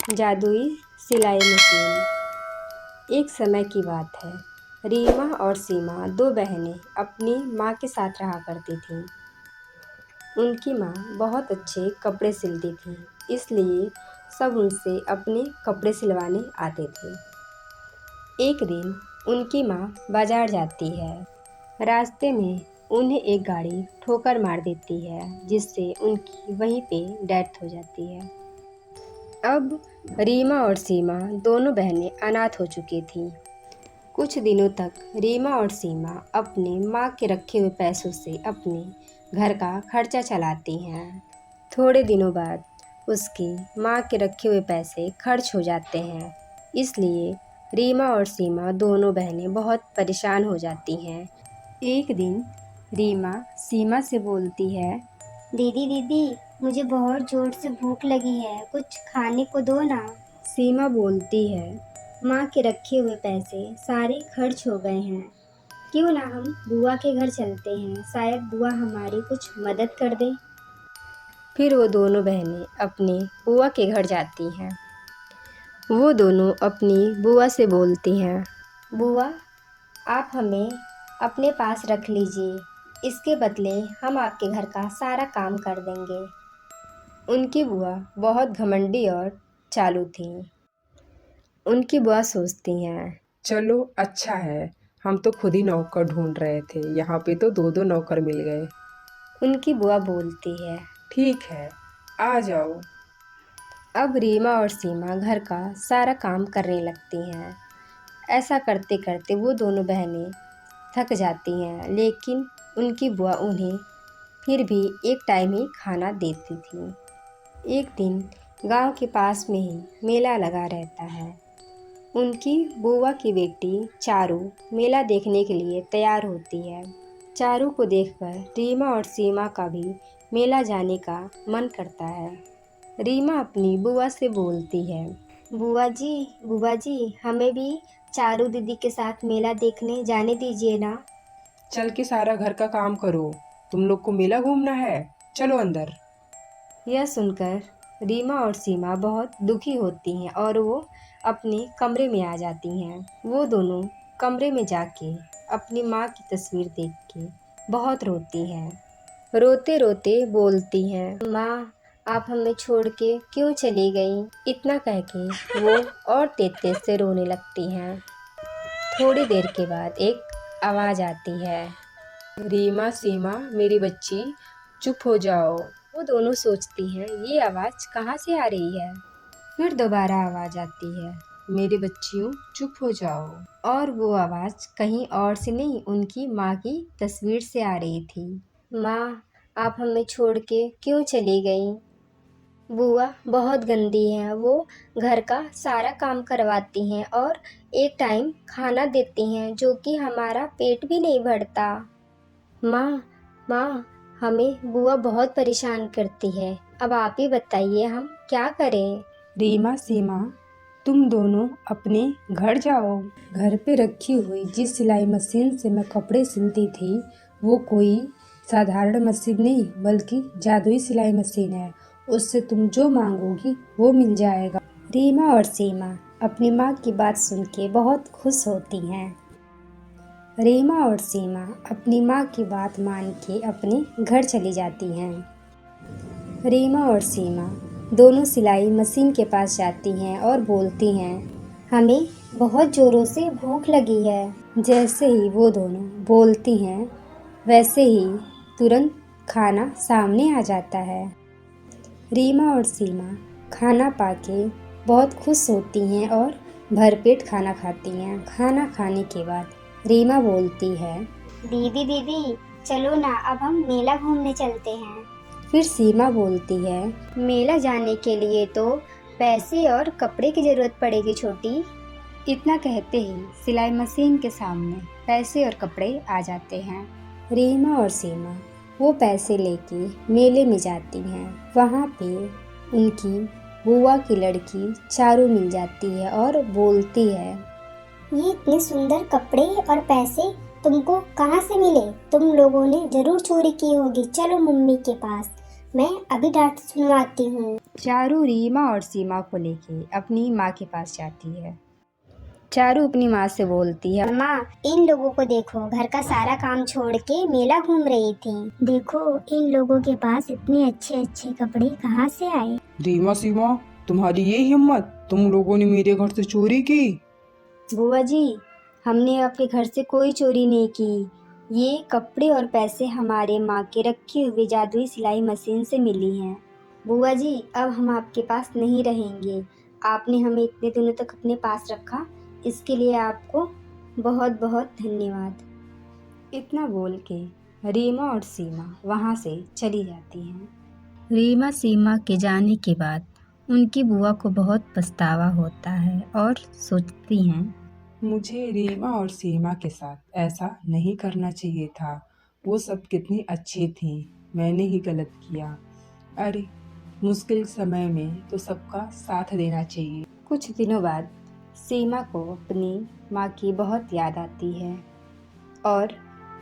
जादुई सिलाई मशीन। एक समय की बात है। रीमा और सीमा दो बहनें अपनी माँ के साथ रहा करती थीं। उनकी माँ बहुत अच्छे कपड़े सिलती थी, इसलिए सब उनसे अपने कपड़े सिलवाने आते थे। एक दिन उनकी माँ बाजार जाती है। रास्ते में उन्हें एक गाड़ी ठोकर मार देती है, जिससे उनकी वहीं पे डेथ हो जाती है। अब रीमा और सीमा दोनों बहनें अनाथ हो चुकी थीं। कुछ दिनों तक रीमा और सीमा अपने माँ के रखे हुए पैसों से अपने घर का खर्चा चलाती हैं। थोड़े दिनों बाद उसकी माँ के रखे हुए पैसे खर्च हो जाते हैं, इसलिए रीमा और सीमा दोनों बहनें बहुत परेशान हो जाती हैं। एक दिन रीमा सीमा से बोलती है, दीदी दीदी, मुझे बहुत जोर से भूख लगी है, कुछ खाने को दो ना। सीमा बोलती है, माँ के रखे हुए पैसे सारे खर्च हो गए हैं, क्यों ना हम बुआ के घर चलते हैं, शायद बुआ हमारी कुछ मदद कर दे। फिर वो दोनों बहनें अपनी बुआ के घर जाती हैं। वो दोनों अपनी बुआ से बोलती हैं, बुआ, आप हमें अपने पास रख लीजिए, इसके बदले हम आपके घर का सारा काम कर देंगे। उनकी बुआ बहुत घमंडी और चालू थीं। उनकी बुआ सोचती हैं, चलो अच्छा है, हम तो खुद ही नौकर ढूंढ रहे थे, यहाँ पे तो दो दो नौकर मिल गए। उनकी बुआ बोलती है, ठीक है, आ जाओ। अब रीमा और सीमा घर का सारा काम करने लगती हैं। ऐसा करते करते वो दोनों बहनें थक जाती हैं, लेकिन उनकी बुआ उन्हें फिर भी एक टाइम ही खाना देती थी। एक दिन गांव के पास में ही मेला लगा रहता है। उनकी बुआ की बेटी चारू मेला देखने के लिए तैयार होती है। चारू को देखकर रीमा और सीमा का भी मेला जाने का मन करता है। रीमा अपनी बुआ से बोलती है, बुआ जी, हमें भी चारू दीदी के साथ मेला देखने जाने दीजिए ना। चल के सारा घर का काम करो, तुम लोग को मेला घूमना है, चलो अंदर। यह सुनकर रीमा और सीमा बहुत दुखी होती हैं और वो अपने कमरे में आ जाती हैं। वो दोनों कमरे में जाके अपनी माँ की तस्वीर देख के बहुत रोती हैं। रोते रोते बोलती हैं, माँ, आप हमें छोड़ के क्यों चली गई? इतना कह के वो और तेज से रोने लगती हैं। थोड़ी देर के बाद एक आवाज़ आती है, रीमा, सीमा, मेरी बच्ची, चुप हो जाओ। वो दोनों सोचती हैं ये आवाज़ कहाँ से आ रही है। फिर दोबारा आवाज़ आती है, मेरी बच्चियों, चुप हो जाओ। और वो आवाज़ कहीं और से नहीं, उनकी माँ की तस्वीर से आ रही थी। माँ, आप हमें छोड़ के क्यों चली गई? बुआ बहुत गंदी हैं, वो घर का सारा काम करवाती हैं और एक टाइम खाना देती हैं, जो कि हमारा पेट भी नहीं भरता। माँ, हमें बुआ बहुत परेशान करती है, अब आप ही बताइए हम क्या करें? रीमा, सीमा, तुम दोनों अपने घर जाओ। घर पे रखी हुई जिस सिलाई मशीन से मैं कपड़े सिलती थी, वो कोई साधारण मशीन नहीं बल्कि जादुई सिलाई मशीन है। उससे तुम जो मांगोगी वो मिल जाएगा। रीमा और सीमा अपनी माँ की बात सुन के बहुत खुश होती हैं। रीमा और सीमा अपनी माँ की बात मान के अपने घर चली जाती हैं। रीमा और सीमा दोनों सिलाई मशीन के पास जाती हैं और बोलती हैं, हमें बहुत ज़ोरों से भूख लगी है। जैसे ही वो दोनों बोलती हैं, वैसे ही तुरंत खाना सामने आ जाता है। रीमा और सीमा खाना पाके बहुत खुश होती हैं और भरपेट खाना खाती हैं। खाना खाने के बाद रीमा बोलती है, दीदी, चलो ना, अब हम मेला घूमने चलते हैं। फिर सीमा बोलती है, मेला जाने के लिए तो पैसे और कपड़े की ज़रूरत पड़ेगी छोटी। इतना कहते ही सिलाई मशीन के सामने पैसे और कपड़े आ जाते हैं। रीमा और सीमा वो पैसे लेके मेले में जाती हैं। वहाँ पे उनकी बुआ की लड़की चारू मिल जाती है और बोलती है, ये इतने सुंदर कपड़े और पैसे तुमको कहाँ से मिले? तुम लोगों ने ज़रूर चोरी की होगी। चलो मम्मी के पास, मैं अभी डांट सुनवाती हूँ। चारू रीमा और सीमा को लेके अपनी माँ के पास जाती है। चारू अपनी माँ से बोलती है, माँ, इन लोगों को देखो, घर का सारा काम छोड़ के मेला घूम रही थी। देखो, इन लोगों के पास इतने अच्छे अच्छे कपड़े कहाँ से आए। रीमा सीमा, तुम्हारी ये हिम्मत, तुम लोगों ने मेरे घर से चोरी की। बुआ जी, हमने आपके घर से कोई चोरी नहीं की। ये कपड़े और पैसे हमारे माँ के रखे हुए जादुई सिलाई मशीन से मिली हैं। बुआ जी, अब हम आपके पास नहीं रहेंगे। आपने हमें इतने दिनों तक अपने पास रखा, इसके लिए आपको बहुत बहुत धन्यवाद। इतना बोल के रीमा और सीमा वहाँ से चली जाती हैं। रीमा सीमा के जाने के बाद उनकी बुआ को बहुत पछतावा होता है और सोचती हैं, मुझे रीमा और सीमा के साथ ऐसा नहीं करना चाहिए था। वो सब कितनी अच्छी थी, मैंने ही गलत किया। अरे, मुश्किल समय में तो सबका साथ देना चाहिए। कुछ दिनों बाद सीमा को अपनी माँ की बहुत याद आती है और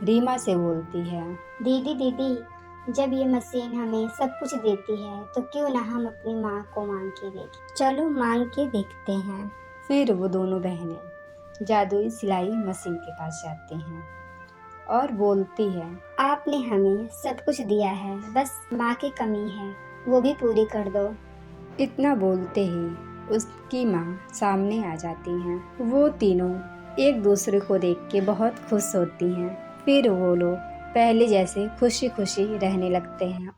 रीमा से बोलती है, दीदी दीदी, जब ये मशीन हमें सब कुछ देती है तो क्यों ना हम अपनी माँ को मांग के देखें। चलो मांग के देखते हैं। फिर वो दोनों बहनें जादुई सिलाई मशीन के पास जाती हैं और बोलती है, आपने हमें सब कुछ दिया है, बस माँ की कमी है, वो भी पूरी कर दो। इतना बोलते ही उसकी माँ सामने आ जाती हैं। वो तीनों एक दूसरे को देख के बहुत खुश होती हैं। फिर वो लोग पहले जैसे खुशी खुशी रहने लगते हैं।